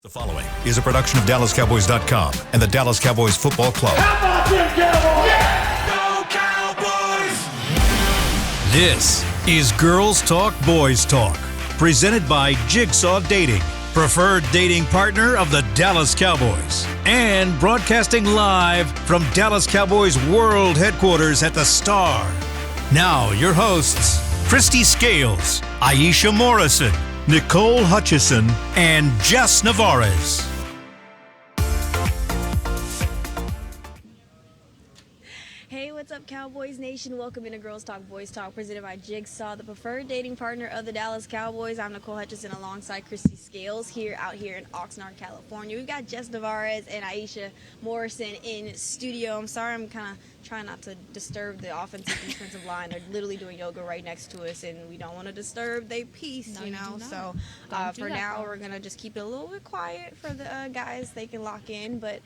The following is a production of DallasCowboys.com and the Dallas Cowboys Football Club. How about them Cowboys? Yeah! Go Cowboys! This is Girls Talk, Boys Talk, presented by Jigsaw Dating, preferred dating partner of the Dallas Cowboys, and broadcasting live from Dallas Cowboys World Headquarters at the Star. Now, your hosts, Christy Scales, Aisha Morrison, Nicole Hutchison, and Jess Navarez. Hey, what's up, Cowboys Nation? Welcome into Girls Talk, Boys Talk, presented by Jigsaw, the preferred dating partner of the Dallas Cowboys. I'm Nicole Hutchison alongside Christy Scales out here in Oxnard, California. We've got Jess Navarez and Aisha Morrison in studio. I'm sorry, I'm kind of trying not to disturb the offensive defensive line. They're literally doing yoga right next to us, and we don't want to disturb their peace, No, you know. So for now, we're going to just keep it a little bit quiet for the guys. They can lock in. But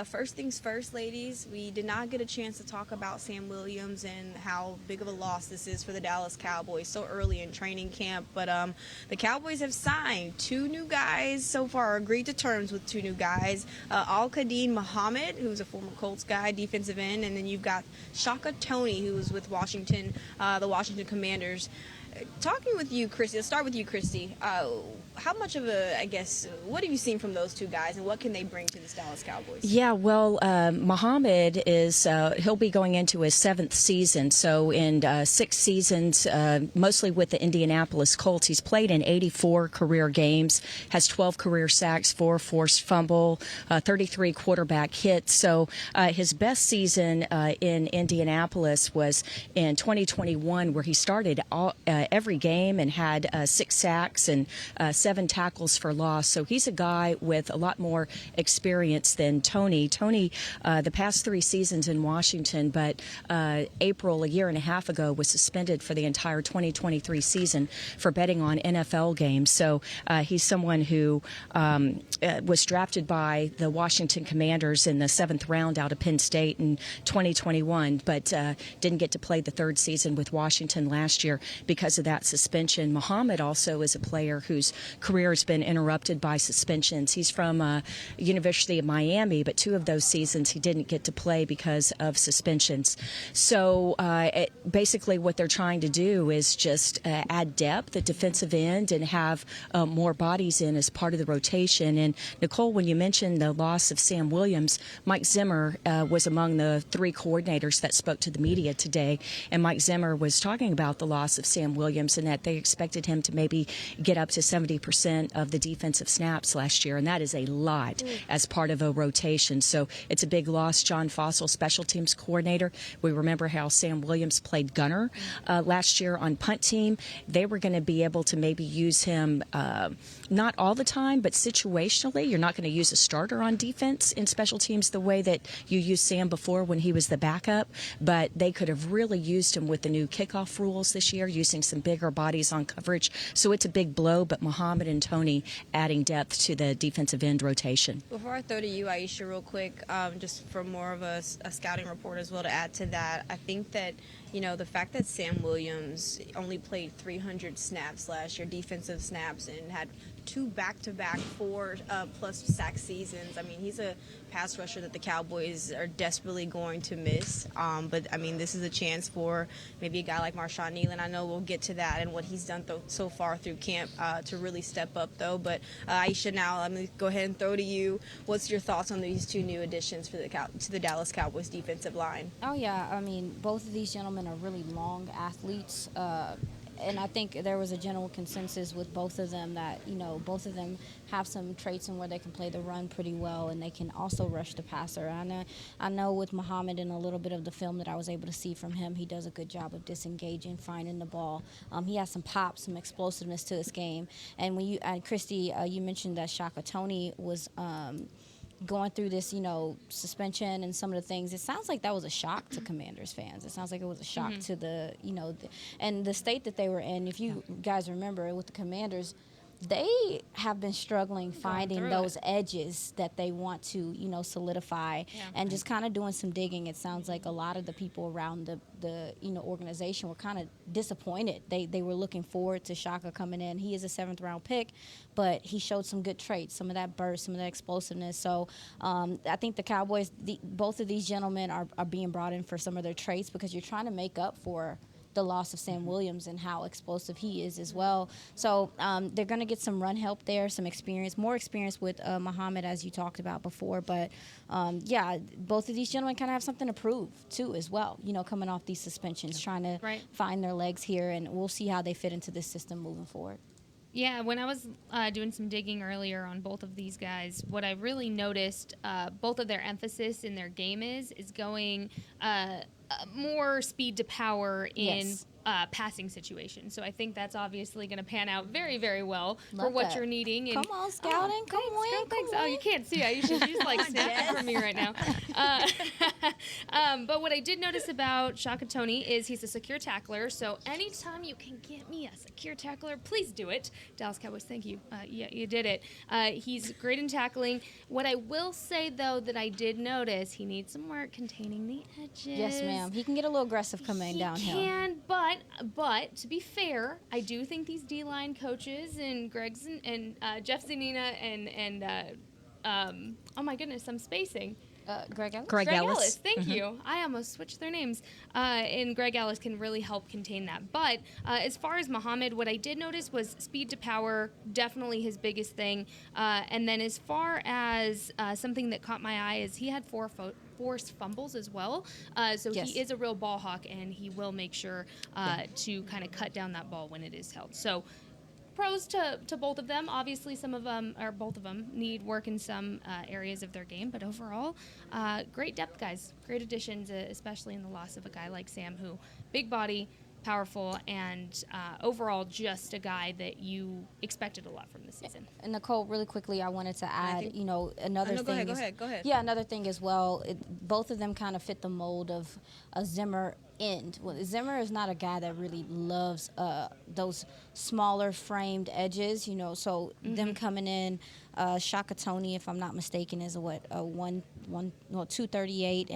first things first, ladies, we did not get a chance to talk about Sam Williams and how big of a loss this is for the Dallas Cowboys so early in training camp. But the Cowboys have signed two new guys so far, agreed to terms with two new guys. Al-Qadin Muhammad, who's a former Colts guy, defensive end, and then you've got Shaka Toney, who was with Washington, the Washington Commanders. Talking with you, Christy, let's start with you, Christy. How much of what have you seen from those two guys, and what can they bring to the Dallas Cowboys? Yeah, well, Muhammad he'll be going into his seventh season. So in 6 seasons, mostly with the Indianapolis Colts, he's played in 84 career games, has 12 career sacks, 4 forced fumble, 33 quarterback hits. So his best season in Indianapolis was in 2021, where he started every game and had 6 sacks and 7 tackles for loss. So he's a guy with a lot more experience than Toney. Toney, the past 3 seasons in Washington, but April a year and a half ago was suspended for the entire 2023 season for betting on NFL games. So he's someone who was drafted by the Washington Commanders in the 7th round out of Penn State in 2021, but didn't get to play the 3rd season with Washington last year because of that suspension. Muhammad also is a player whose career has been interrupted by suspensions. He's from University of Miami, but 2 of those seasons he didn't get to play because of suspensions. So basically what they're trying to do is just add depth at defensive end and have more bodies in as part of the rotation. And Nicole, when you mentioned the loss of Sam Williams, Mike Zimmer was among the 3 coordinators that spoke to the media today, and Mike Zimmer was talking about the loss of Sam Williams and that they expected him to maybe get up to 70% of the defensive snaps last year, and that is a lot as part of a rotation. So it's a big loss. John Fossil, special teams coordinator. We remember how Sam Williams played gunner last year on punt team. They were going to be able to maybe use him not all the time, but situationally. You're not going to use a starter on defense in special teams the way that you used Sam before when he was the backup, but they could have really used him with the new kickoff rules this year, using some bigger bodies on coverage. So it's a big blow, but Muhammad and Toney adding depth to the defensive end rotation. Before I throw to you, Aisha, real quick, just for more of a scouting report as well to add to that, I think that, you know, the fact that Sam Williams only played 300 snaps last year, defensive snaps, and had 2 back-to-back 4+ sack seasons. I mean, he's a pass rusher that the Cowboys are desperately going to miss. But, I mean, this is a chance for maybe a guy like Marshawn Nealon. I know we'll get to that and what he's done so far through camp to really step up, though. But, Aisha, now let me go ahead and throw to you. What's your thoughts on these 2 new additions for to the Dallas Cowboys defensive line? Oh, yeah. I mean, both of these gentlemen are really long athletes. And I think there was a general consensus with both of them that, you know, both of them have some traits in where they can play the run pretty well, and they can also rush the passer. I know with Muhammad and a little bit of the film that I was able to see from him, he does a good job of disengaging, finding the ball. He has some pop, some explosiveness to his game. And when Christy, you mentioned that Shaka Toney was going through this, you know, suspension and some of the things. It sounds like that was a shock to Commanders fans. It sounds like it was a shock to the, you know, and the state that they were in. If you guys remember with the Commanders, they have been struggling finding those edges that they want to, solidify, and just kind of doing some digging. It sounds like a lot of the people around the organization were kind of disappointed. They were looking forward to Shaka coming in. He is a 7th round pick, but he showed some good traits, some of that burst, some of that explosiveness. So I think the Cowboys, both of these gentlemen are being brought in for some of their traits, because you're trying to make up for the loss of Sam Williams and how explosive he is as well. So they're going to get some run help there, some experience, more experience with Muhammad, as you talked about before. But, both of these gentlemen kind of have something to prove, too, as well, coming off these suspensions, trying to find their legs here, and we'll see how they fit into this system moving forward. Yeah, when I was doing some digging earlier on both of these guys, what I really noticed, both of their emphasis in their game is going more speed to power in passing situations. So I think that's obviously going to pan out very, very well for what you're needing. And, come on, scouting. Come on. Oh, you can't see. You should just snap it from me right now. But what I did notice about Shaka Toney is he's a secure tackler. So anytime you can get me a secure tackler, please do it. Dallas Cowboys, thank you. Yeah, you did it. He's great in tackling. What I will say, though, that I did notice, he needs some work containing the edges. Yes, ma'am. He can get a little aggressive coming downhill. He can, but to be fair, I do think these D-line coaches and Jeff Zanina and oh my goodness, I'm spacing. Greg Ellis? Greg Ellis. Thank you. I almost switched their names. And Greg Ellis can really help contain that. But as far as Muhammad, what I did notice was speed to power, definitely his biggest thing. And then as far as something that caught my eye is he had forced fumbles as well. So he is a real ball hawk, and he will make sure to kind of cut down that ball when it is held. So pros to both of them. Obviously, some of them, or both of them, need work in some areas of their game. But overall, great depth guys. Great additions, especially in the loss of a guy like Sam, who big body, powerful, and overall just a guy that you expected a lot from this season. And Nicole, really quickly, I wanted to add, another thing. Go ahead. Yeah, another thing as well. Both of them kind of fit the mold of a Zimmer end. Well, Zimmer is not a guy that really loves those smaller framed edges, so them coming in, Shaka Toney, if I'm not mistaken, is 238,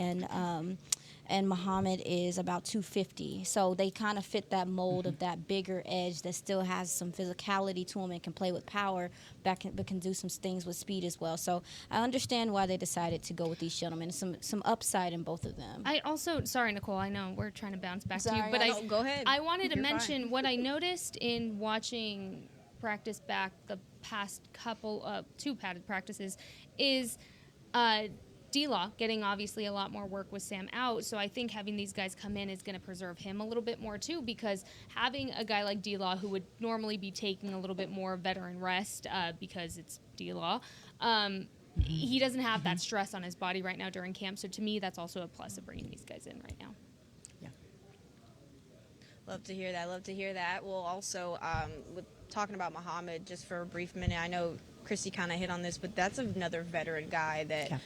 and Muhammad is about 250. So they kind of fit that mold of that bigger edge that still has some physicality to him and can play with power, but can do some things with speed as well. So I understand why they decided to go with these gentlemen. Some upside in both of them. I also, sorry, Nicole, I know we're trying to bounce back to you, but go ahead. I wanted to mention fine. what I noticed in watching practice back the past two padded practices is D-Law getting obviously a lot more work with Sam out, so I think having these guys come in is going to preserve him a little bit more too, because having a guy like D-Law who would normally be taking a little bit more veteran rest because it's D-Law, he doesn't have that stress on his body right now during camp, so to me that's also a plus of bringing these guys in right now. Yeah. Love to hear that. Well, also, with talking about Muhammad, just for a brief minute, I know Christy kind of hit on this, but that's another veteran guy that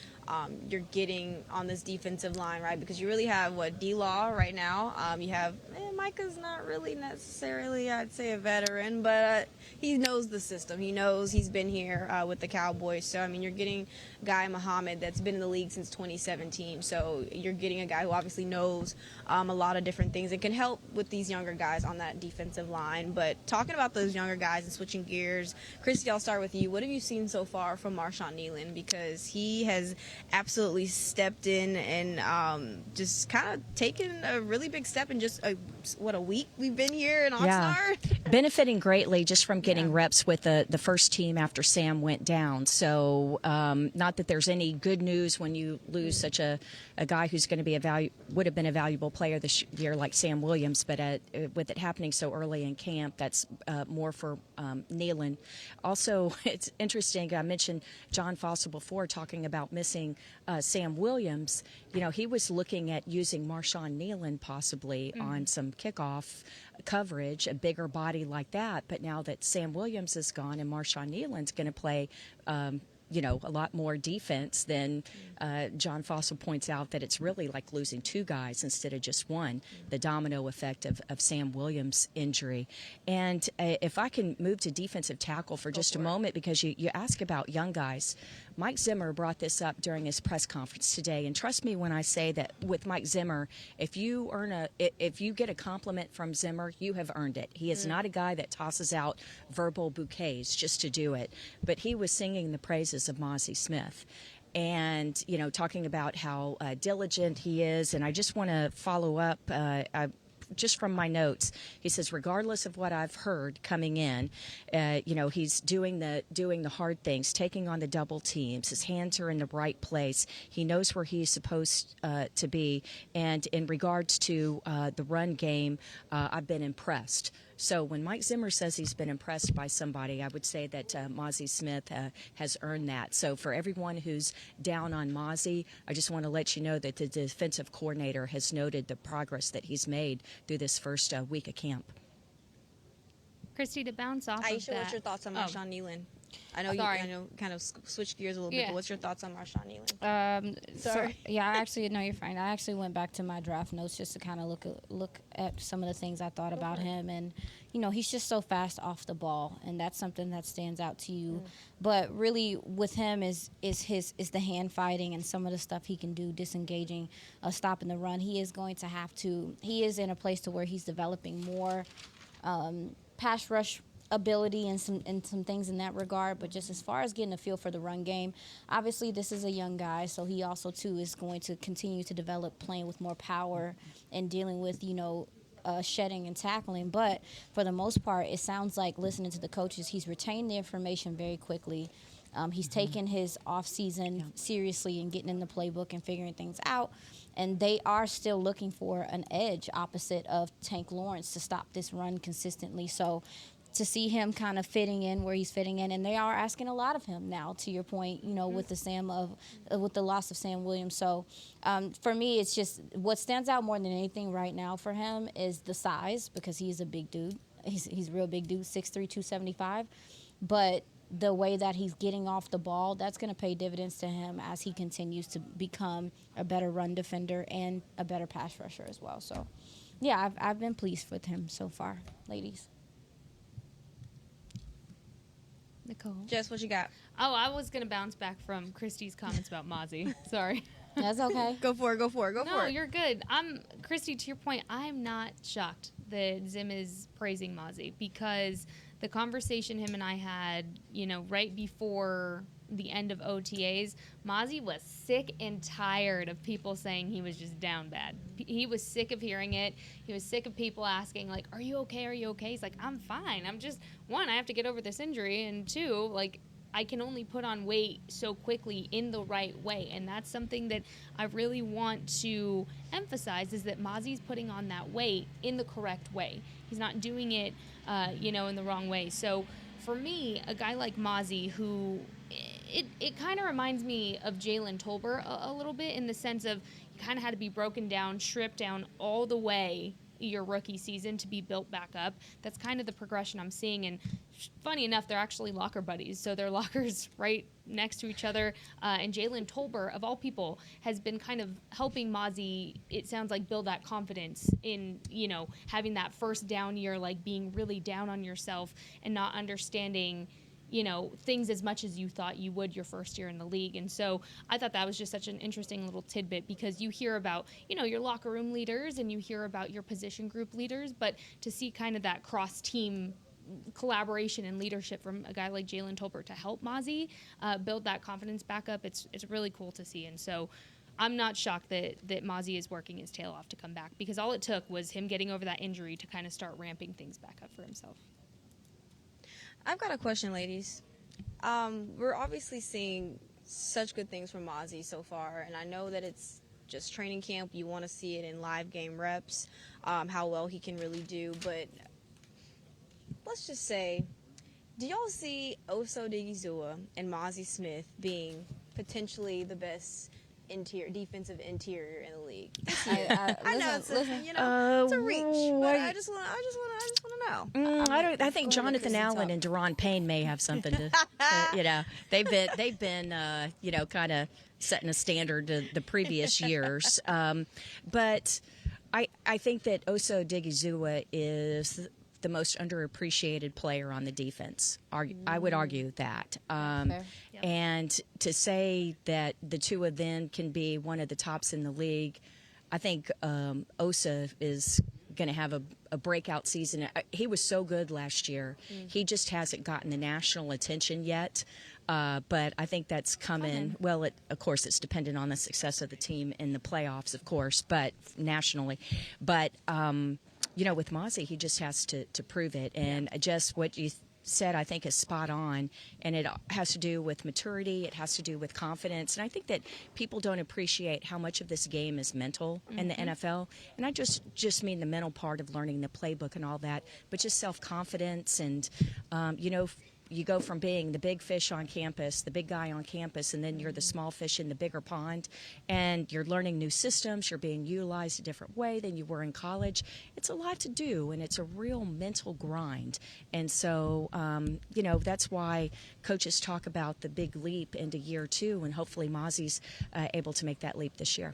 you're getting on this defensive line, right? Because you really have, D-Law right now. You have, Micah's not really necessarily, I'd say, a veteran, but he knows the system. He knows he's been here with the Cowboys. So, you're getting a guy, Muhammad, that's been in the league since 2017. So you're getting a guy who obviously knows a lot of different things and can help with these younger guys on that defensive line. But talking about those younger guys and switching gears, Christy, I'll start with you. What have you seen so far from Marshawn Nealon? Because he has absolutely stepped in and just kind of taken a really big step in just a week we've been here in Oxnard. Benefiting greatly just from getting reps with the first team after Sam went down. So not that there's any good news when you lose such a guy who's going to be would have been a valuable player this year like Sam Williams, but with it happening so early in camp, that's more for Nealon. Also, it's interesting, I mentioned John Fossil before talking about missing Sam Williams. He was looking at using Marshawn Nealon possibly on some kickoff coverage, a bigger body like that. But now that Sam Williams is gone and Marshawn Nealon's going to play a lot more defense, then John Fossil points out that it's really like losing two guys instead of just one, the domino effect of Sam Williams' injury. And if I can move to defensive tackle for just a moment, because you ask about young guys. Mike Zimmer brought this up during his press conference today, and trust me when I say that with Mike Zimmer, if you get a compliment from Zimmer, you have earned it. He is not a guy that tosses out verbal bouquets just to do it, but he was singing the praises of Mozzie Smith. And, talking about how diligent he is. And I just want to follow up just from my notes. He says, regardless of what I've heard coming in, he's doing the hard things, taking on the double teams. His hands are in the right place. He knows where he's supposed to be. And in regards to the run game, I've been impressed. So when Mike Zimmer says he's been impressed by somebody, I would say that Mozzie Smith has earned that. So for everyone who's down on Mozzie, I just want to let you know that the defensive coordinator has noted the progress that he's made through this first week of camp. Christy, to bounce off Aisha, of that. what's your thoughts on Marshawn Nealon? I know kind of switched gears a little bit, but what's your thoughts on Marshawn Nealon? Sorry. You're fine. I actually went back to my draft notes just to kind of look at some of the things I thought about him, and he's just so fast off the ball, and that's something that stands out to you. But really, with him is the hand fighting and some of the stuff he can do, disengaging, stopping the run. He is going to have to. He is in a place to where he's developing more pass rush ability and some things in that regard, but just as far as getting a feel for the run game, obviously this is a young guy, so he also too is going to continue to develop playing with more power and dealing with shedding and tackling. But for the most part, it sounds like, listening to the coaches, he's retained the information very quickly. He's taken his off season seriously and getting in the playbook and figuring things out, and they are still looking for an edge opposite of Tank Lawrence to stop this run consistently. So to see him kind of fitting in where he's fitting in, and they are asking a lot of him now, to your point, with the loss of Sam Williams. So for me, it's just what stands out more than anything right now for him is the size, because he's a big dude. He's a real big dude, 6'3", 275. But the way that he's getting off the ball, that's going to pay dividends to him as he continues to become a better run defender and a better pass rusher as well. So, yeah, I've been pleased with him so far, ladies. Nicole. Jess, what you got? Oh, I was going to bounce back from Christy's comments about Mozzie. Sorry. That's okay. Go for it. No, you're good. Christy, to your point, I'm not shocked that Zim is praising Mozzie, because the conversation him and I had, right before the end of OTAs, Mozzie was sick and tired of people saying he was just down bad. He was sick of hearing it. He was sick of people asking, like, are you okay? Are you okay? He's like, I'm fine. I'm just, one, I have to get over this injury, and two, like, I can only put on weight so quickly in the right way. And that's something that I really want to emphasize, is that Mozzie's putting on that weight in the correct way. He's not doing it, in the wrong way. So for me, a guy like Mozzie, who it kind of reminds me of Jalen Tolbert a little bit, in the sense of you kind of had to be broken down, stripped down all the way your rookie season to be built back up. That's kind of the progression I'm seeing. And funny enough, they're actually locker buddies. So their lockers right next to each other. And Jalen Tolbert, of all people, has been kind of helping Mozzie, it sounds like, build that confidence in, having that first down year, like being really down on yourself and not understanding things as much as you thought you would your first year in the league. And so I thought that was just such an interesting little tidbit, because you hear about, your locker room leaders and you hear about your position group leaders, but to see kind of that cross-team collaboration and leadership from a guy like Jalen Tolbert to help Mozzie build that confidence back up, it's really cool to see. And so I'm not shocked that Mozzie is working his tail off to come back, because all it took was him getting over that injury to kind of start ramping things back up for himself. I've got a question, ladies. We're obviously seeing such good things from Mozzie so far, and I know that it's just training camp. You want to see it in live game reps, how well he can really do. But let's just say, do y'all see Oso Digizua and Mozzie Smith being potentially the best defensive interior in the league? I I know it's a reach, but I just want to don't know. I think Jonathan Allen and Deron Payne may have something to, they've been, kind of setting a standard to the previous years. But I think that Oso Odighizuwa is the most underappreciated player on the defense. I would argue that. And to say that the two of them can be one of the tops in the league, I think Osa is going to have a breakout season. He was so good last year. He just hasn't gotten the national attention yet. But I think that's coming. Well, of course, it's dependent on the success of the team in the playoffs, of course, but nationally. But with Mozzie, he just has to prove it. And just what you said, I think, is spot on. And it has to do with maturity. It has to do with confidence. And I think that people don't appreciate how much of this game is mental in the NFL. And I just mean the mental part of learning the playbook and all that, but just self-confidence and, you go from being the big fish on campus, the big guy on campus, and then you're the small fish in the bigger pond, and you're learning new systems. You're being utilized a different way than you were in college. It's a lot to do, and it's a real mental grind. And so, that's why coaches talk about the big leap into year 2, and hopefully Mozzie's able to make that leap this year.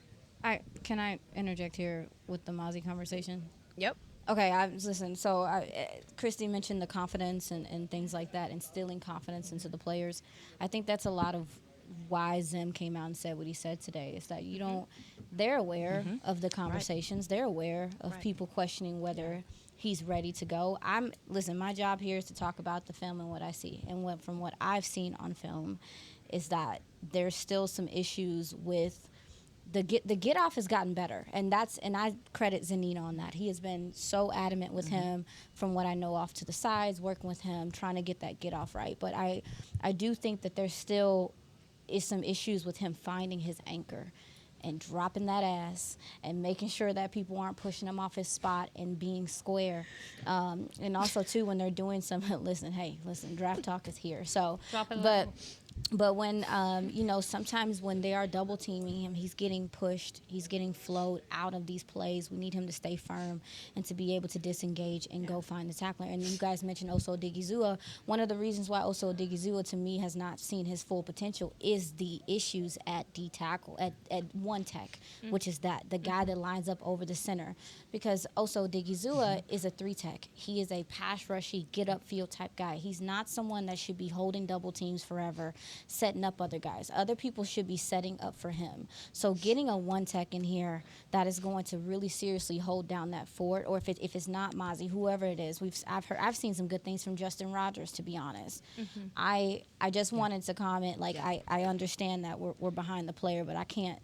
Can I interject here with the Mozzie conversation? Yep. Okay, listen, so Christy mentioned the confidence and things like that, instilling confidence into the players. I think that's a lot of why Zim came out and said what he said today, is that they're aware of the conversations. Right. They're aware of people questioning whether he's ready to go. My job here is to talk about the film and what I see. And from what I've seen on film is that there's still some issues with the get off has gotten better, and I credit Zanino on that. He has been so adamant with him, from what I know, off to the sides, working with him, trying to get that get off right. But I do think that there still is some issues with him finding his anchor and dropping that ass and making sure that people aren't pushing him off his spot and being square. And also too, when they're doing some listen, draft talk is here. So But when, sometimes when they are double teaming him, he's getting pushed, he's getting flowed out of these plays. We need him to stay firm and to be able to disengage and go find the tackler. And you guys mentioned Oso Odighizuwa. One of the reasons why Oso Odighizuwa, to me, has not seen his full potential is the issues at D tackle, at one tech, which is the guy that lines up over the center. Because Oso Odighizuwa is a 3 tech. He is a pass rushy, get upfield type guy. He's not someone that should be holding double teams forever, setting up other guys. Other people should be setting up for him. So getting a 1 tech in here that is going to really seriously hold down that fort, or if it's not Mozzie, whoever it is, I've seen some good things from Justin Rogers, to be honest. I just wanted to comment, I understand that we're behind the player, but I can't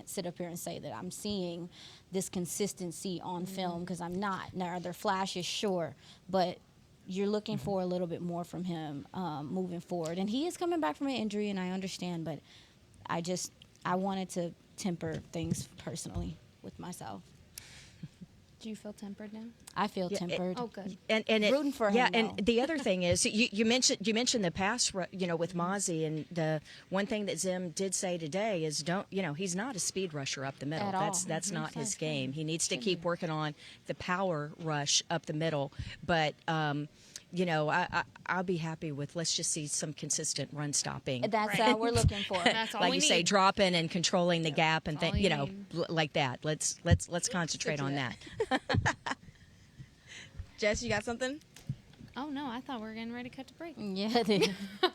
sit up here and say that I'm seeing this consistency on film, because I'm not. Now, are there flashes? Sure, but you're looking for a little bit more from him moving forward. And he is coming back from an injury, and I understand, but I wanted to temper things personally with myself. Do you feel tempered now? I feel tempered. Oh, good. And rooting for him. Yeah, and the other thing is, you mentioned the pass, with Mozzie, and the one thing that Zim did say today is he's not a speed rusher up the middle. That's not his game. He needs to keep working on the power rush up the middle. But I'll be happy with, let's just see some consistent run stopping. That's all we're looking for. That's all like we you need. say, dropping and controlling the gap and like that. Let's concentrate on that. Jess, you got something? Oh no, I thought we were getting ready to cut to break. Yeah, it is. Oh,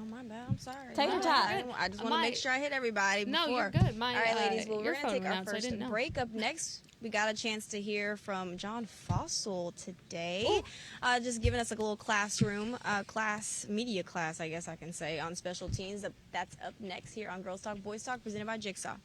my bad. I'm sorry. Take your time. I just want to make sure I hit everybody before. No, you're good. All right, ladies. Well, we're going to take our first first break. Up next, we got a chance to hear from John Fossil today. Just giving us a little media class, I guess I can say, on special teams. That's up next here on Girls Talk, Boys Talk, presented by Jigsaw.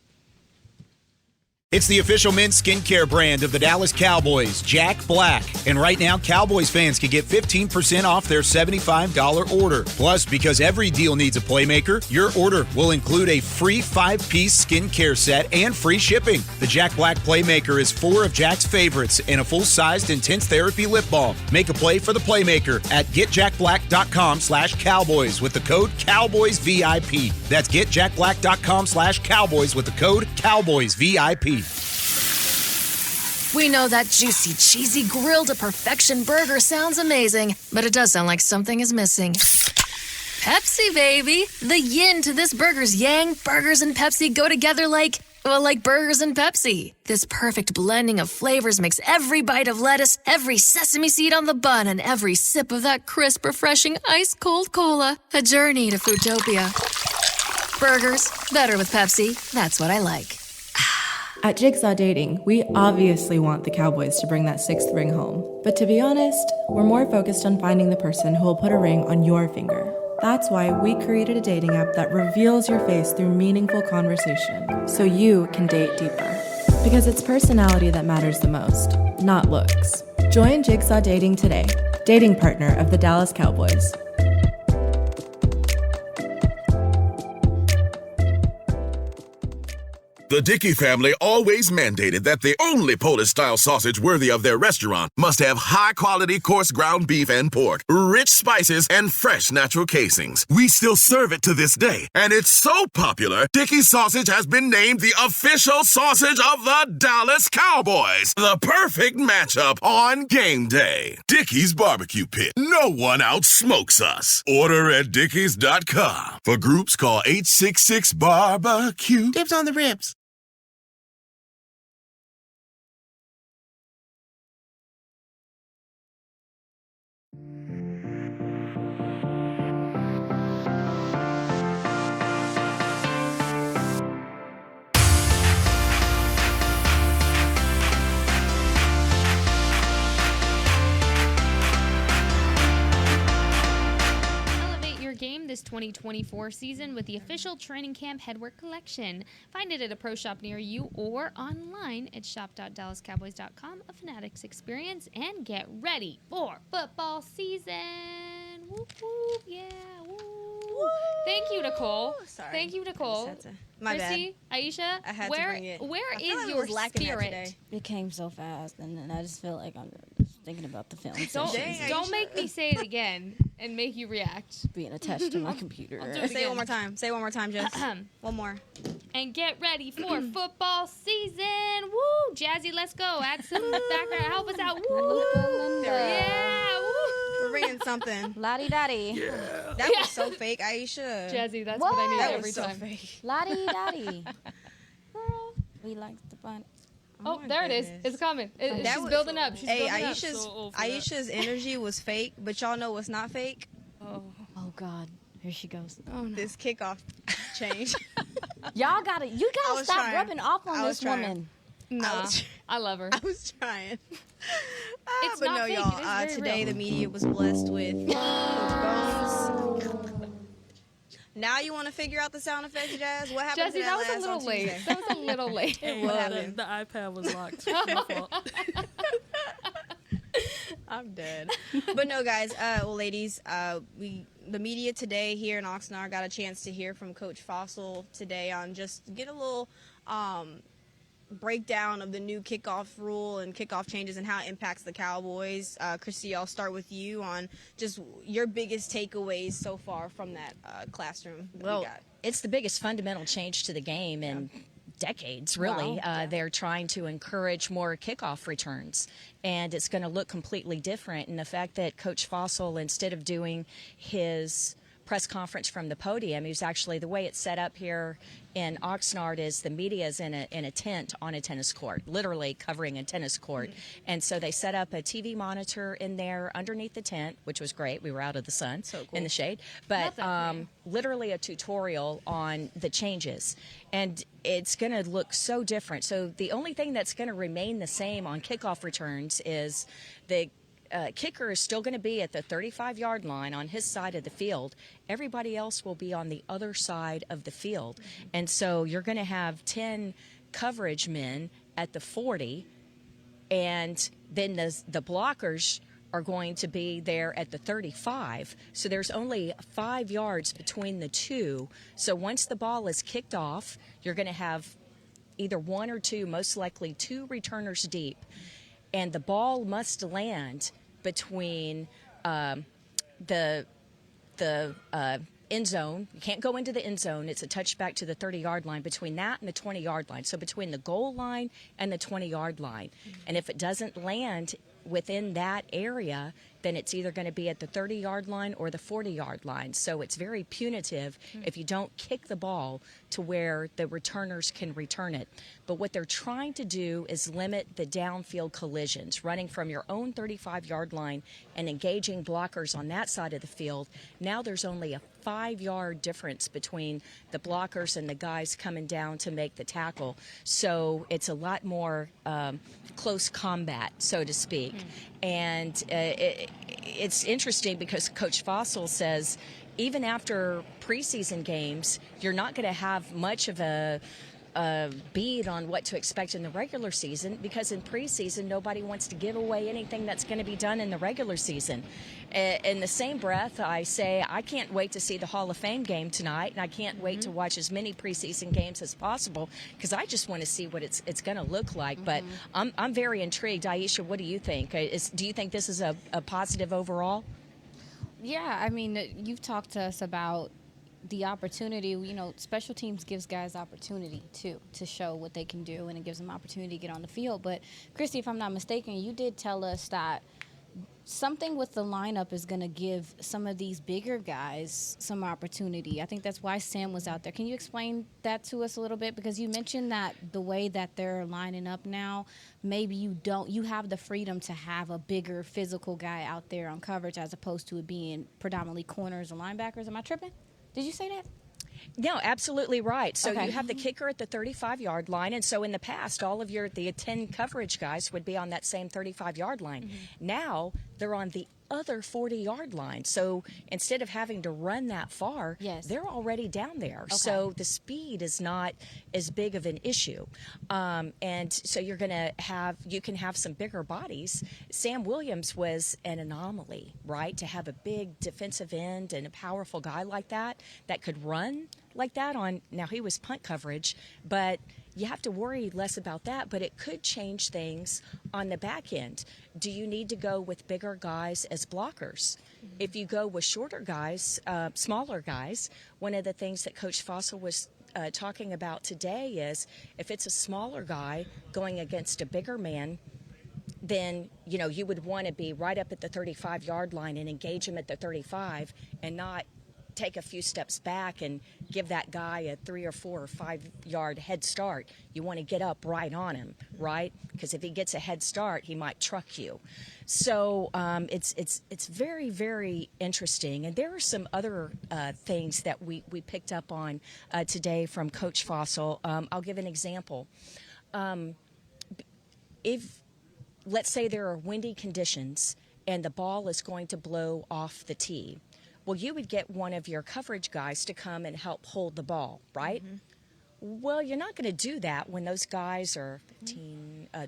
It's the official men's skincare brand of the Dallas Cowboys, Jack Black. And right now, Cowboys fans can get 15% off their $75 order. Plus, because every deal needs a playmaker, your order will include a free 5-piece skincare set and free shipping. The Jack Black Playmaker is 4 of Jack's favorites and a full-sized intense therapy lip balm. Make a play for the Playmaker at getjackblack.com/Cowboys with the code CowboysVIP. That's getjackblack.com/Cowboys with the code CowboysVIP. We know that juicy, cheesy, grilled to perfection burger sounds amazing, but it does sound like something is missing. Pepsi, baby! The yin to this burger's yang. Burgers and Pepsi go together like burgers and Pepsi. This perfect blending of flavors makes every bite of lettuce, every sesame seed on the bun, and every sip of that crisp, refreshing, ice-cold cola a journey to Fruitopia. Burgers, better with Pepsi. That's what I like. At Jigsaw Dating, we obviously want the Cowboys to bring that 6th ring home. But to be honest, we're more focused on finding the person who will put a ring on your finger. That's why we created a dating app that reveals your face through meaningful conversation, so you can date deeper. Because it's personality that matters the most, not looks. Join Jigsaw Dating today, dating partner of the Dallas Cowboys. The Dickey family always mandated that the only Polish-style sausage worthy of their restaurant must have high-quality coarse ground beef and pork, rich spices, and fresh natural casings. We still serve it to this day, and it's so popular, Dickey's sausage has been named the official sausage of the Dallas Cowboys. The perfect matchup on game day. Dickey's Barbecue Pit. No one outsmokes us. Order at dickeys.com. For groups, call 866-BARBECUE. Dibs on the ribs. Game this 2024 season with the official training camp headwear collection. Find it at a pro shop near you or online at shop.dallascowboys.com. A Fanatics experience, and get ready for football season. Whoop, whoop, yeah, woo. Woo. Thank you, Nicole. Sorry. Thank you, Nicole. My Chrissy, bad. Aisha, I had to bring it. Where I feel is like your we're lacking that spirit? today. It came so fast, and then I just feel like I'm just thinking about the film. Don't make me say it again and make you react. Being attached to my computer. Say it one more time. Say it one more time, Jess. One more. And get ready for football season. Woo! Jazzy, let's go. Add some background. Help us out. Woo! Yeah. Woo! We're bringing something. Lottie-dottie. Yeah. That was so fake, Aisha. Jazzy, that's what I need that every was so time. Fake. Lottie-dottie. Girl, we like the fun. Oh, there goodness. it is. It's coming. She's building up. She's building up. Aisha's energy was fake, but y'all know what's not fake? Oh God. Here she goes. Oh, no. This kickoff change. You gotta stop rubbing off on this woman. Nah, I love her. I was trying. It's but not no, fake. y'all. It is Today real. the media was blessed with Bones. Now you want to figure out the sound effects, Jazz? What happened Jesse, to that was last a little on late. Tuesday? That was a little late. What happened? The iPad was locked. My fault. I'm dead. But no, guys. Well, ladies, the media today here in Oxnard got a chance to hear from Coach Fossil today on just get a little breakdown of the new kickoff rule and kickoff changes and how it impacts the Cowboys. Christy, I'll start with you on just your biggest takeaways so far from that classroom that we got. It's the biggest fundamental change to the game in decades, really. Wow. They're trying to encourage more kickoff returns, and it's going to look completely different. And the fact that Coach Fossil, instead of doing his press conference from the podium, he was actually, the way it's set up here in Oxnard is the media is in a tent on a tennis court, literally covering a tennis court. And so they set up a TV monitor in there underneath the tent, which was great. We were out of the sun, in the shade. But literally a tutorial on the changes. And it's going to look so different. So the only thing that's going to remain the same on kickoff returns is the kicker is still going to be at the 35-yard line on his side of the field. Everybody else will be on the other side of the field. And so you're going to have 10 coverage men at the 40, and then the blockers are going to be there at the 35. So there's only 5 yards between the two. So once the ball is kicked off, you're going to have either one or two, most likely two returners deep. And the ball must land between the end zone. You can't go into the end zone. It's a touchback to the 30-yard line, between that and the 20-yard line. So between the goal line and the 20-yard line. And if it doesn't land within that area, then it's either going to be at the 30-yard line or the 40-yard line. So it's very punitive if you don't kick the ball to where the returners can return it. But what they're trying to do is limit the downfield collisions, running from your own 35-yard line and engaging blockers on that side of the field. Now there's only a 5-yard difference between the blockers and the guys coming down to make the tackle. So it's a lot more close combat, so to speak. And it's interesting because Coach Fossil says even after preseason games, you're not going to have much of a bead on what to expect in the regular season, because in preseason nobody wants to give away anything that's going to be done in the regular season. In the same breath, I say I can't wait to see the Hall of Fame game tonight, and I can't wait to watch as many preseason games as possible, because I just want to see what it's going to look like. But I'm very intrigued. Aisha, what do you think? Do you think this is a positive overall? Yeah, I mean, you've talked to us about the opportunity. You know, special teams gives guys opportunity too to show what they can do, and it gives them opportunity to get on the field. But Christy, if I'm not mistaken, you did tell us that something with the lineup is going to give some of these bigger guys some opportunity. I think that's why Sam was out there. Can you explain that to us a little bit? Because you mentioned that the way that they're lining up now, maybe you have the freedom to have a bigger physical guy out there on coverage as opposed to it being predominantly corners and linebackers. Am I tripping? Did you say that? No, absolutely right. So you have the kicker at the 35-yard line, and so in the past, all of the 10 coverage guys would be on that same 35-yard line. Now they're on the other 40-yard line. So instead of having to run that far, they're already down there. So the speed is not as big of an issue. And so you can have some bigger bodies. Sam Williams was an anomaly, right? To have a big defensive end and a powerful guy like that could run like that now he was punt coverage, but you have to worry less about that, but it could change things on the back end. Do you need to go with bigger guys as blockers? If you go with shorter guys, smaller guys, one of the things that Coach Fossil was talking about today is if it's a smaller guy going against a bigger man, then you would want to be right up at the 35-yard line and engage him at the 35 and not take a few steps back and give that guy a 3 or 4 or 5 yard head start. You want to get up right on him, right? Because if he gets a head start, he might truck you. So it's very, very interesting. And there are some other things that we picked up on today from Coach Fossil. I'll give an example. If, let's say there are windy conditions and the ball is going to blow off the tee, well, you would get one of your coverage guys to come and help hold the ball, right? Well, you're not going to do that when those guys are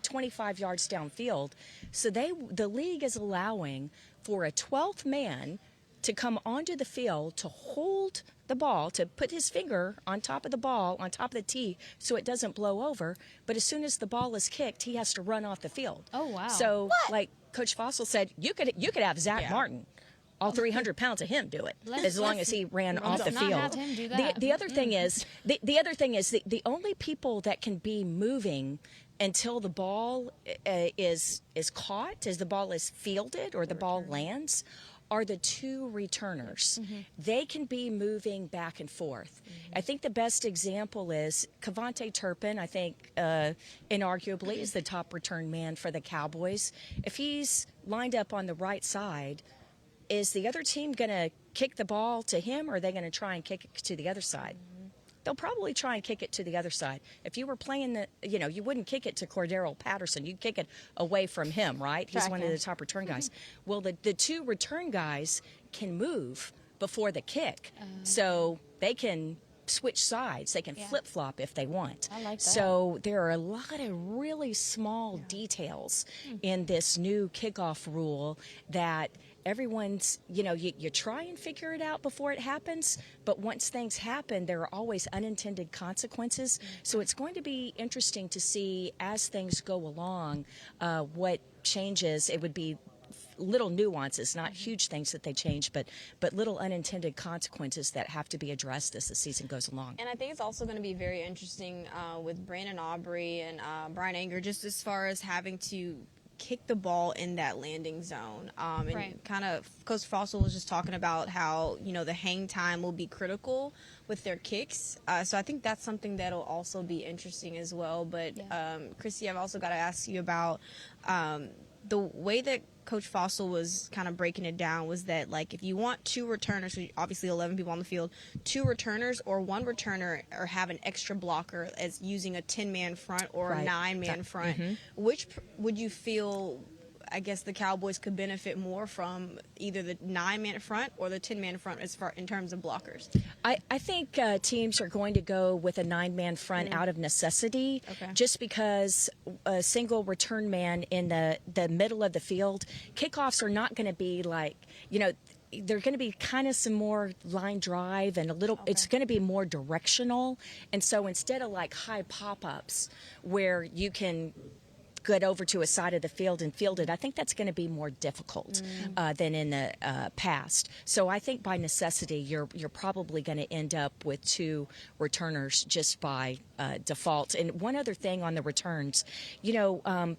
25 yards downfield. So the league is allowing for a 12th man to come onto the field to hold the ball, to put his finger on top of the ball, on top of the tee, so it doesn't blow over. But as soon as the ball is kicked, he has to run off the field. Oh, wow. So, like Coach Fossil said, you could have Zach Martin. All 300 pounds of him do it, as long as he ran off the field. Have him do that. The other thing is, the only people that can be moving until the ball is caught, as the ball is fielded or the ball lands, are the two returners. They can be moving back and forth. I think the best example is Cavante Turpin, I think, inarguably is the top return man for the Cowboys. If he's lined up on the right side, is the other team going to kick the ball to him, or are they going to try and kick it to the other side? They'll probably try and kick it to the other side. If you were playing you wouldn't kick it to Cordero Patterson. You'd kick it away from him, right? He's one of the top return guys. Well, the two return guys can move before the kick. So they can switch sides. They can flip-flop if they want. I like that. So there are a lot of really small details in this new kickoff rule that everyone's, you try and figure it out before it happens, but once things happen, there are always unintended consequences. So it's going to be interesting to see as things go along what changes. It would be little nuances, not huge things that they change, but little unintended consequences that have to be addressed as the season goes along. And I think it's also going to be very interesting with Brandon Aubrey and Brian Anger, just as far as having to kick the ball in that landing zone. And kind of, Coach Fossil was just talking about how, the hang time will be critical with their kicks. So I think that's something that'll also be interesting as well. But, Christy, I've also got to ask you about the way that Coach Fossil was kind of breaking it down was that, like, if you want 2 returners, so obviously 11 people on the field, 2 returners or 1 returner, or have an extra blocker as using a 10-man front or a 9-man front, which would you feel, I guess, the Cowboys could benefit more from, either the 9-man front or the 10-man front as far in terms of blockers? I think teams are going to go with a 9-man front out of necessity, just because a single return man in the middle of the field, kickoffs are not going to be like, they're going to be kind of some more line drive and a little, it's going to be more directional. And so instead of like high pop-ups where you can get over to a side of the field and field it, I think that's going to be more difficult than in the past. So I think by necessity, you're probably going to end up with 2 returners just by default. And one other thing on the returns,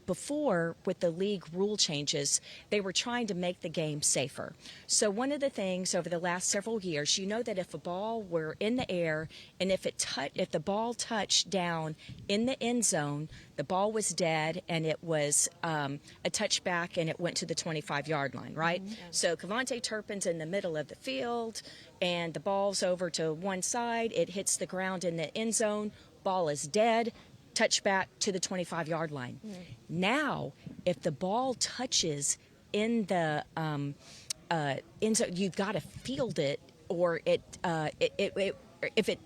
before with the league rule changes, they were trying to make the game safer. So one of the things over the last several years, that if a ball were in the air and if the ball touched down in the end zone, the ball was dead and it was a touchback and it went to the 25-yard line, right? So Kavontae Turpin's in the middle of the field and the ball's over to one side. It hits the ground in the end zone. Ball is dead. Touchback to the 25-yard line. Now, if the ball touches in the end zone, you've got to field it, or if it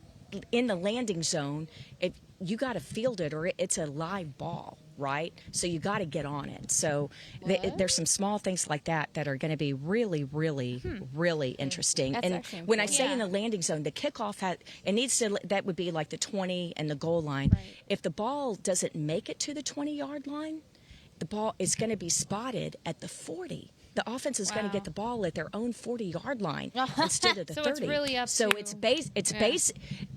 in the landing zone, you got to field it, or it's a live ball, right? So you got to get on it. So there's some small things like that are going to be really, really, really interesting. That's and when I say in the landing zone, the kickoff that would be like the 20 and the goal line. Right. If the ball doesn't make it to the 20-yard line, the ball is going to be spotted at the 40. The offense is going to get the ball at their own 40-yard line instead of the 30. So it's really up so to... it's base. It's base.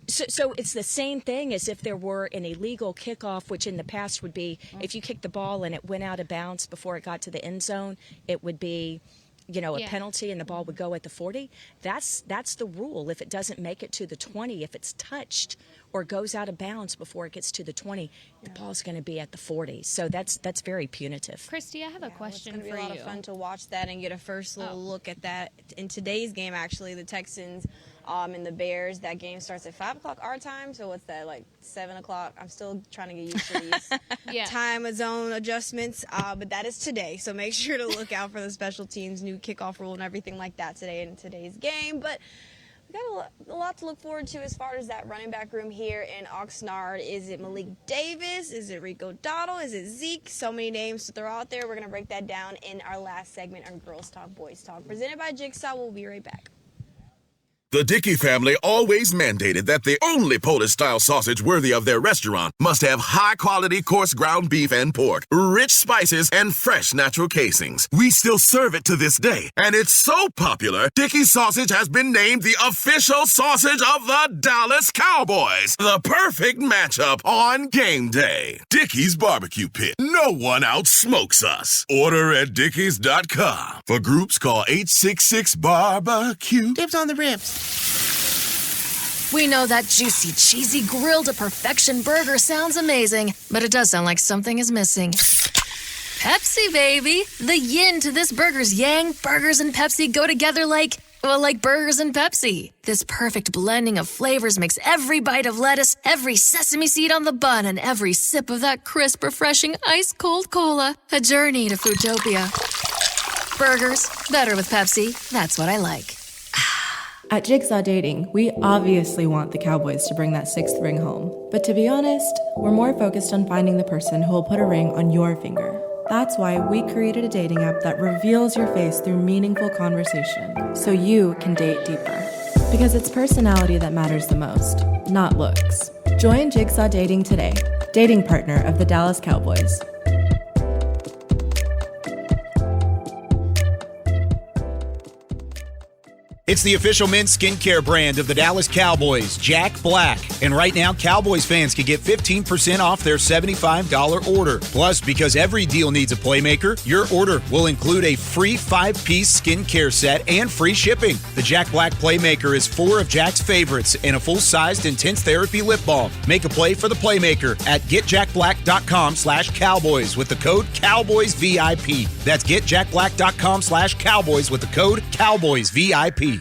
So it's the same thing as if there were an illegal kickoff, which in the past would be if you kicked the ball and it went out of bounds before it got to the end zone, it would be, a penalty and the ball would go at the 40. That's the rule. If it doesn't make it to the 20, if it's touched or goes out of bounds before it gets to the 20, the ball's going to be at the 40. So that's very punitive. Christy, I have a question for you. It's going to be a lot of fun to watch that and get a first little look at that. In today's game, actually, the Texans and the Bears, that game starts at 5 o'clock our time. So what's that, like 7 o'clock? I'm still trying to get used to these time zone adjustments. But that is today. So make sure to look out for the special teams, new kickoff rule and everything like that today in today's game. But we got a lot to look forward to as far as that running back room here in Oxnard. Is it Malik Davis? Is it Rico Dottle? Is it Zeke? So many names to throw out there. We're going to break that down in our last segment on Girls Talk, Boys Talk. Presented by Jigsaw. We'll be right back. The Dickey family always mandated that the only Polish-style sausage worthy of their restaurant must have high-quality coarse ground beef and pork, rich spices, and fresh natural casings. We still serve it to this day, and it's so popular, Dickey's sausage has been named the official sausage of the Dallas Cowboys. The perfect matchup on game day. Dickey's Barbecue Pit. No one outsmokes us. Order at dickeys.com. For groups, call 866-BARBECUE. Dibs on the ribs. We know that juicy, cheesy, grilled to perfection burger sounds amazing, but it does sound like something is missing. Pepsi, baby! The yin to this burger's yang. Burgers and Pepsi go together like burgers and Pepsi. This perfect blending of flavors makes every bite of lettuce, every sesame seed on the bun, and every sip of that crisp, refreshing, ice-cold cola a journey to Foodtopia. Burgers, better with Pepsi. That's what I like. At Jigsaw Dating, we obviously want the Cowboys to bring that 6th ring home. But to be honest, we're more focused on finding the person who will put a ring on your finger. That's why we created a dating app that reveals your face through meaningful conversation, so you can date deeper. Because it's personality that matters the most, not looks. Join Jigsaw Dating today, dating partner of the Dallas Cowboys. It's the official men's skincare brand of the Dallas Cowboys, Jack Black. And right now, Cowboys fans can get 15% off their $75 order. Plus, because every deal needs a playmaker, your order will include a free 5-piece skincare set and free shipping. The Jack Black Playmaker is 4 of Jack's favorites and a full-sized intense therapy lip balm. Make a play for the Playmaker at getjackblack.com/Cowboys with the code CowboysVIP. That's getjackblack.com/Cowboys with the code CowboysVIP.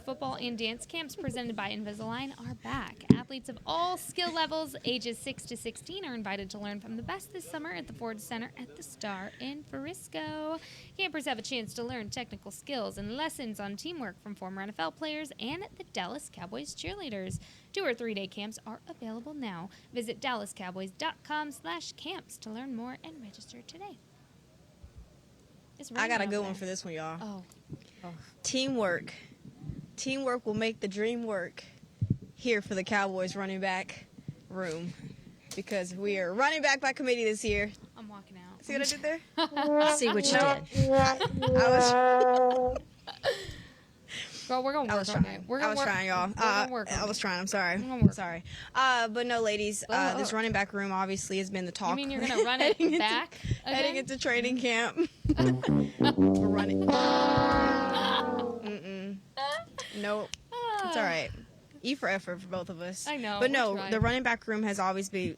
Football and dance camps presented by Invisalign are back. Athletes of all skill levels, ages 6 to 16, are invited to learn from the best this summer at the Ford Center at the Star in Frisco. Campers have a chance to learn technical skills and lessons on teamwork from former NFL players and the Dallas Cowboys cheerleaders. 2 or 3 day camps are available now. Visit dallascowboys.com/camps to learn more and register today. I got a good one for this one, y'all. Teamwork. Teamwork will make the dream work here for the Cowboys running back room, because we are running back by committee this year. I'm walking out. See what I did there? See what you did. Girl, we're going to work on it. I was trying, y'all. I was trying. I'm sorry. I'm sorry. But no, ladies, this running back room obviously has been the talk. You mean you're going to run it back heading into training camp. We're running. Nope. It's all right. E for effort for both of us. I know. But no, the running back room has obviously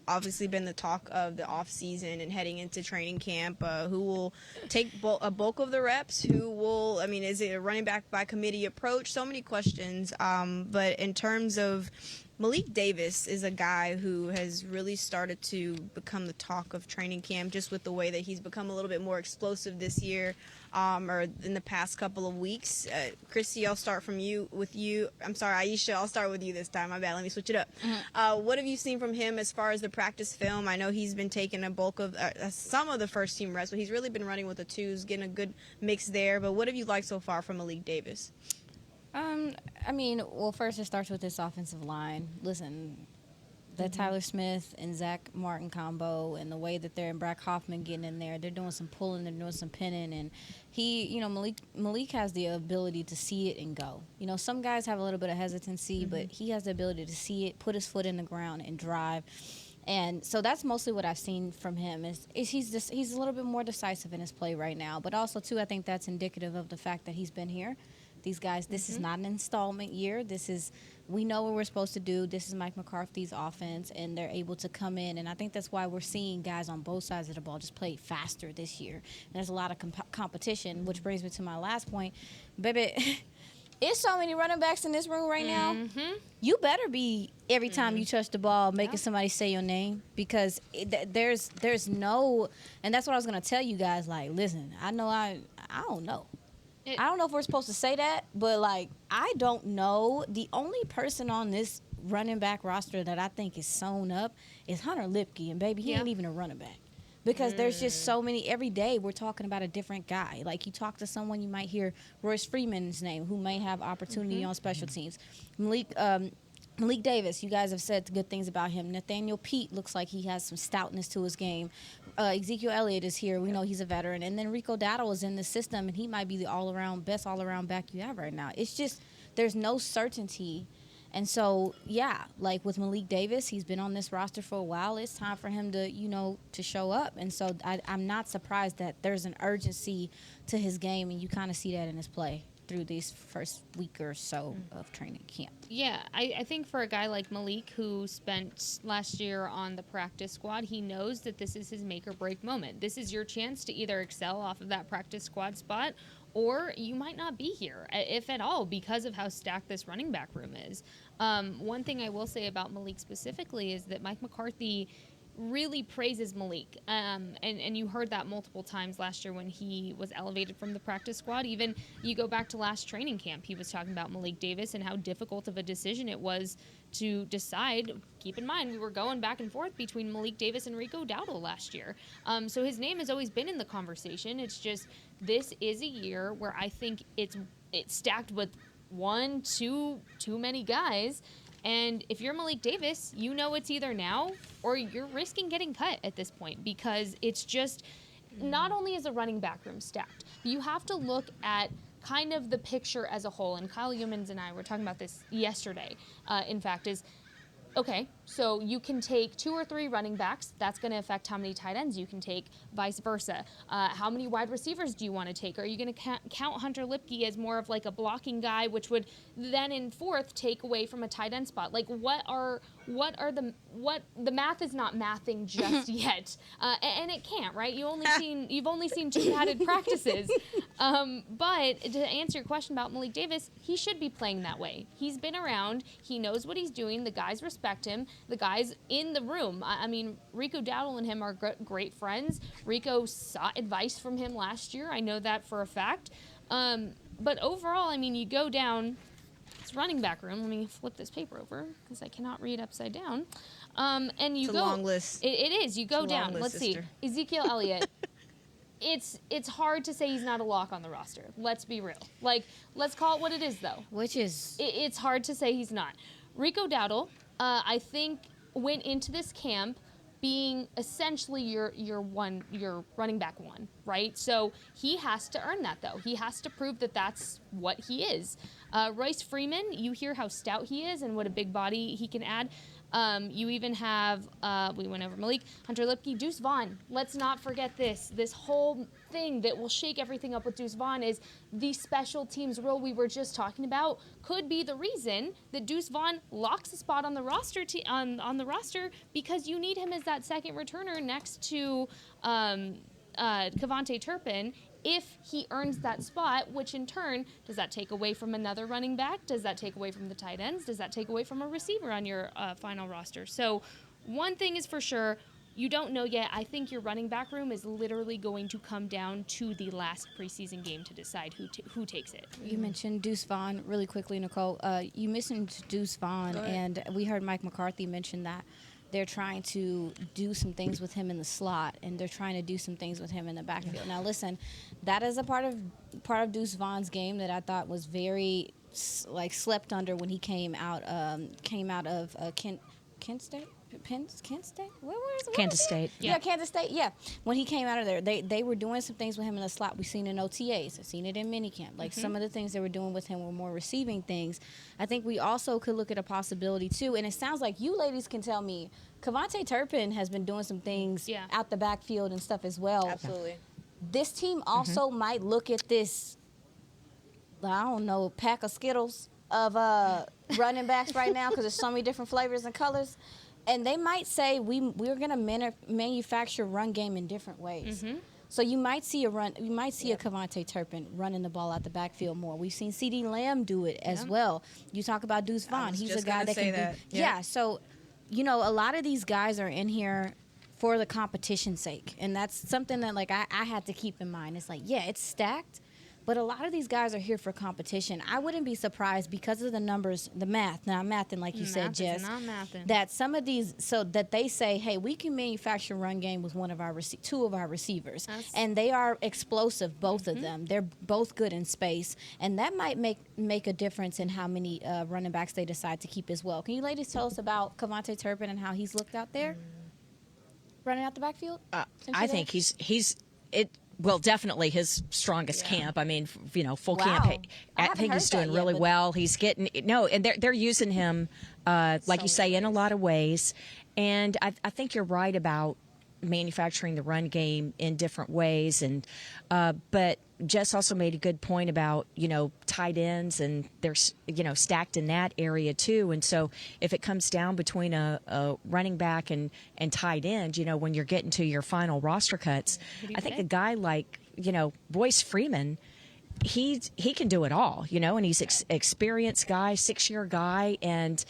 been the talk of the off season and heading into training camp. Who will take a bulk of the reps? Who will? I mean, is it a running back by committee approach? So many questions. But in terms of Malik Davis is a guy who has really started to become the talk of training camp, just with the way that he's become a little bit more explosive this year, or in the past couple of weeks. Christy, I'll start with you. I'm sorry, Aisha, I'll start with you this time. My bad. Let me switch it up. What have you seen from him as far as the practice film? I know he's been taking a bulk of some of the first team reps, but he's really been running with the twos, getting a good mix there. But what have you liked so far from Malik Davis? I mean, well, first it starts with this offensive line. Listen, the Tyler Smith and Zach Martin combo and the way that they're and Brad Hoffman getting in there, they're doing some pulling, they're doing some pinning, and Malik has the ability to see it and go. You know, some guys have a little bit of hesitancy, but he has the ability to see it, put his foot in the ground, and drive. And so that's mostly what I've seen from him is he's a little bit more decisive in his play right now. But also, too, I think that's indicative of the fact that he's been here. These guys, this is not an installment year. We know what we're supposed to do. This is Mike McCarthy's offense, and they're able to come in. And I think that's why we're seeing guys on both sides of the ball just play faster this year. And there's a lot of competition, which brings me to my last point. Baby, it's so many running backs in this room right now. You better be, every time you touch the ball, making somebody say your name, because there's no – and that's what I was going to tell you guys. Like, listen, I don't know. I don't know if we're supposed to say that, but, like, I don't know. The only person on this running back roster that I think is sewn up is Hunter Lipke, and, baby, he ain't even a running back. Because there's just so many. Every day we're talking about a different guy. Like, you talk to someone, you might hear Royce Freeman's name, who may have opportunity on special teams. Malik Davis, you guys have said good things about him. Nathaniel Pete looks like he has some stoutness to his game. Ezekiel Elliott is here. We know he's a veteran. And then Rico Dowdle is in the system, and he might be the best all-around back you have right now. It's just there's no certainty. And so, yeah, like with Malik Davis, he's been on this roster for a while. It's time for him to, to show up. And so I'm not surprised that there's an urgency to his game, and you kind of see that in his play through these first week or so of training camp. Yeah, I think for a guy like Malik, who spent last year on the practice squad, he knows that this is his make or break moment. This is your chance to either excel off of that practice squad spot, or you might not be here, if at all, because of how stacked this running back room is. One thing I will say about Malik specifically is that Mike McCarthy really praises Malik. And you heard that multiple times last year when he was elevated from the practice squad. Even you go back to last training camp, he was talking about Malik Davis and how difficult of a decision it was to decide. Keep in mind, we were going back and forth between Malik Davis and Rico Dowdle last year. So his name has always been in the conversation. It's just this is a year where I think it's stacked with too many guys. And if you're Malik Davis, you know it's either now or you're risking getting cut at this point, because it's just not only is a running back room stacked, you have to look at kind of the picture as a whole. And Kyle Youmans and I were talking about this yesterday, in fact, is, okay, so you can take 2 or 3 running backs. That's going to affect how many tight ends you can take, vice versa. How many wide receivers do you want to take? Are you going to count Hunter Lipke as more of like a blocking guy, which would then in fourth take away from a tight end spot? Like the math is not mathing just yet, and it can't, right? You've only seen 2 padded practices. But to answer your question about Malik Davis, he should be playing that way. He's been around. He knows what he's doing. The guys respect him. The guys in the room. I mean, Rico Dowdle and him are great friends. Rico sought advice from him last year. I know that for a fact. But overall, I mean, you go down this running back room. Let me flip this paper over because I cannot read upside down. And you it's go. A long list. It is. You go down. List, Let's sister. see. Ezekiel Elliott. It's hard to say he's not a lock on the roster. Let's be real. Like, let's call it what it is, though. Which is? It's hard to say he's not. Rico Dowdle, I think, went into this camp being essentially your running back 1, right? So he has to earn that, though. He has to prove that that's what he is. Royce Freeman, you hear how stout he is and what a big body he can add. You even have, we went over Malik, Hunter Lipke, Deuce Vaughn. Let's not forget this. This whole thing that will shake everything up with Deuce Vaughn is the special teams role we were just talking about could be the reason that Deuce Vaughn locks a spot on the roster on the roster, because you need him as that second returner next to Kevontae Turpin. If he earns that spot, which in turn, does that take away from another running back? Does that take away from the tight ends? Does that take away from a receiver on your final roster? So one thing is for sure, you don't know yet. I think your running back room is literally going to come down to the last preseason game to decide who takes it. You mentioned Deuce Vaughn really quickly, Nicole. You mentioned Deuce Vaughn, and we heard Mike McCarthy mention that they're trying to do some things with him in the slot, and they're trying to do some things with him in the backfield. Now, listen, that is a part of Deuce Vaughn's game that I thought was very slept under when he came out of Kent State. Kent State? Kansas State. Yeah, Kansas State. Yeah, when he came out of there, they were doing some things with him in the slot. We've seen it in OTAs. I've seen it in minicamp. Like some of the things they were doing with him were more receiving things. I think we also could look at a possibility too. And it sounds like you ladies can tell me, Kevontae Turpin has been doing some things out the backfield and stuff as well. Absolutely. This team also might look at this, I don't know, pack of Skittles of running backs right now, because there's so many different flavors and colors. And they might say we're going to manufacture run game in different ways. So you might see a Kevontae Turpin running the ball out the backfield more. We've seen CeeDee Lamb do it as well. You talk about Deuce Vaughn. He's a guy that can do. Yeah. So, a lot of these guys are in here for the competition's sake. And that's something that, I had to keep in mind. It's like, yeah, it's stacked, but a lot of these guys are here for competition. I wouldn't be surprised because of the numbers, the math, not mathing like you said, Jess, that some of these, so that they say, hey, we can manufacture run game with two of our receivers. And they are explosive, both of them. They're both good in space. And that might make a difference in how many running backs they decide to keep as well. Can you ladies tell us about Kevontae Turpin and how he's looked out there? Running out the backfield? I think he's definitely his strongest camp. I mean, full camp. I think he's doing really well. He's getting and they're using him, like you say, in a lot of ways. And I think you're right about manufacturing the run game in different ways. And but Jess also made a good point about tight ends, and they're stacked in that area too. And so if it comes down between a running back and tight end, when you're getting to your final roster cuts, I think a guy like Royce Freeman, he can do it all, and he's experienced guy, 6-year guy, and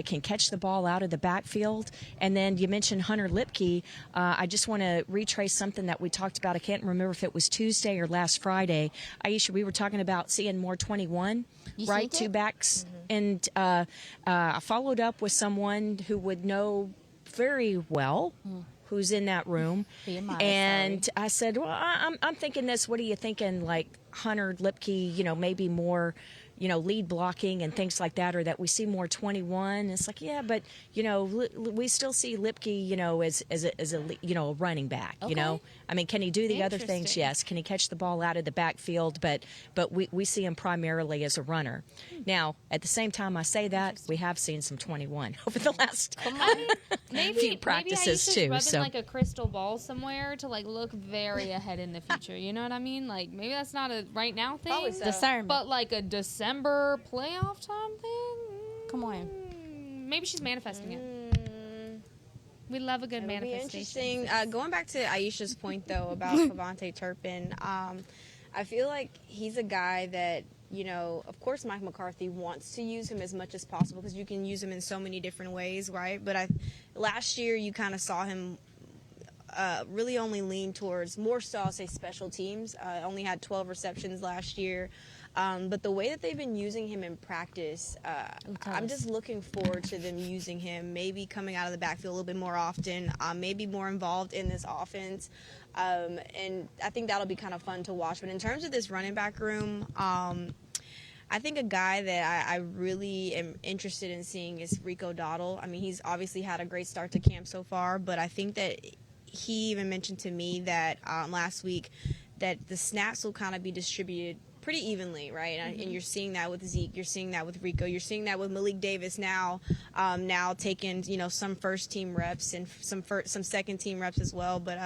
can catch the ball out of the backfield. And then you mentioned Hunter Lipke. I just want to retrace something that we talked about. I can't remember if it was Tuesday or last Friday. Aisha, we were talking about seeing more 21, right? Two backs. And I followed up with someone who would know very well who's in that room. And I said, well, I'm thinking this. What are you thinking? Like Hunter Lipke, maybe more, lead blocking and things like that, or that we see more 21. And it's like, yeah, but, we still see Lipke, as a running back, I mean, can he do the other things? Yes. Can he catch the ball out of the backfield? But we see him primarily as a runner. Now, at the same time I say that, we have seen some 21 over the last few practices maybe too. Rubbing So like a crystal ball somewhere to like look very ahead in the future. You know what I mean? Like maybe that's not a right now thing, Probably so. Discernment. but like a December playoff time thing. Come on. Maybe she's manifesting it. We love a good It'll be manifestation. interesting. Going back to Aisha's point, though, about Kavontae Turpin, I feel like he's a guy that, of course Mike McCarthy wants to use him as much as possible because you can use him in so many different ways, right? But last year you kind of saw him really only lean towards more so, I'll say, special teams. Only had 12 receptions last year. But the way that they've been using him in practice, I'm just looking forward to them using him, maybe coming out of the backfield a little bit more often, maybe more involved in this offense. And I think that'll be kind of fun to watch. But in terms of this running back room, I think a guy that I really am interested in seeing is Rico Dowdle. I mean, he's obviously had a great start to camp so far, but I think that he even mentioned to me that last week that the snaps will kind of be distributed pretty evenly, right? And you're seeing that with Zeke, you're seeing that with Rico, you're seeing that with Malik Davis now taking some first team reps and some second team reps as well. But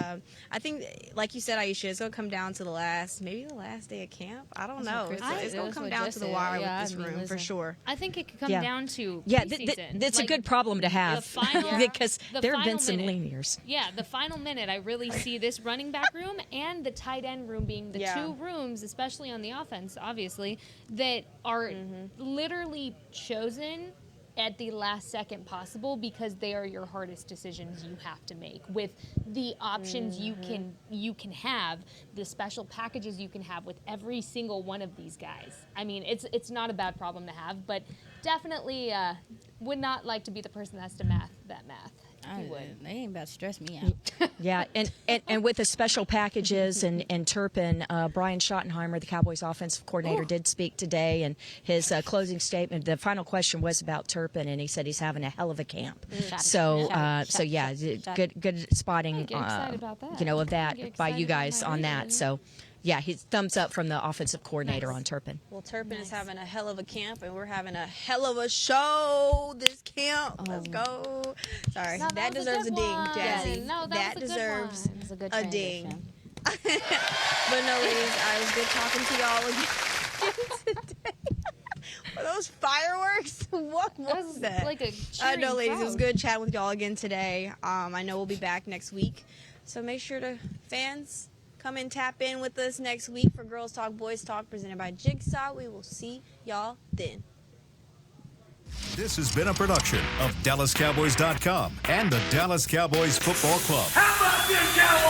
I think, like you said, Aisha, it's gonna come down to the last day of camp. I don't know. It's gonna come down to the wire with this room for sure. I think it could come down to preseason. That's a good problem to have because there have been some lean years. Yeah, the final minute, I really see this running back room and the tight end room being the two rooms, especially on the offense, obviously, that are literally chosen at the last second possible because they are your hardest decisions you have to make with the options you can have, the special packages you can have with every single one of these guys. I mean, it's not a bad problem to have, but definitely would not like to be the person that has to math that math. They ain't about to stress me out. Yeah, and with the special packages and Turpin, Brian Schottenheimer, the Cowboys offensive coordinator, did speak today, and his closing statement, the final question was about Turpin, and he said he's having a hell of a camp. Good spotting, get excited about that. of that by you guys on that. So, yeah, he's thumbs up from the offensive coordinator on Turpin. Well, Turpin is having a hell of a camp, and we're having a hell of a show this camp. Let's go. Sorry, that deserves a ding, Jazzy. No, that deserves a ding. But no, ladies, it was good talking to y'all again today. Were those fireworks? What was that? Like a no, ladies, crowd. it was good chatting with y'all again today. I know we'll be back next week, so make sure to fans. Come and tap in with us next week for Girls Talk, Boys Talk, presented by Jigsaw. We will see y'all then. This has been a production of DallasCowboys.com and the Dallas Cowboys Football Club. How about this, Cowboys?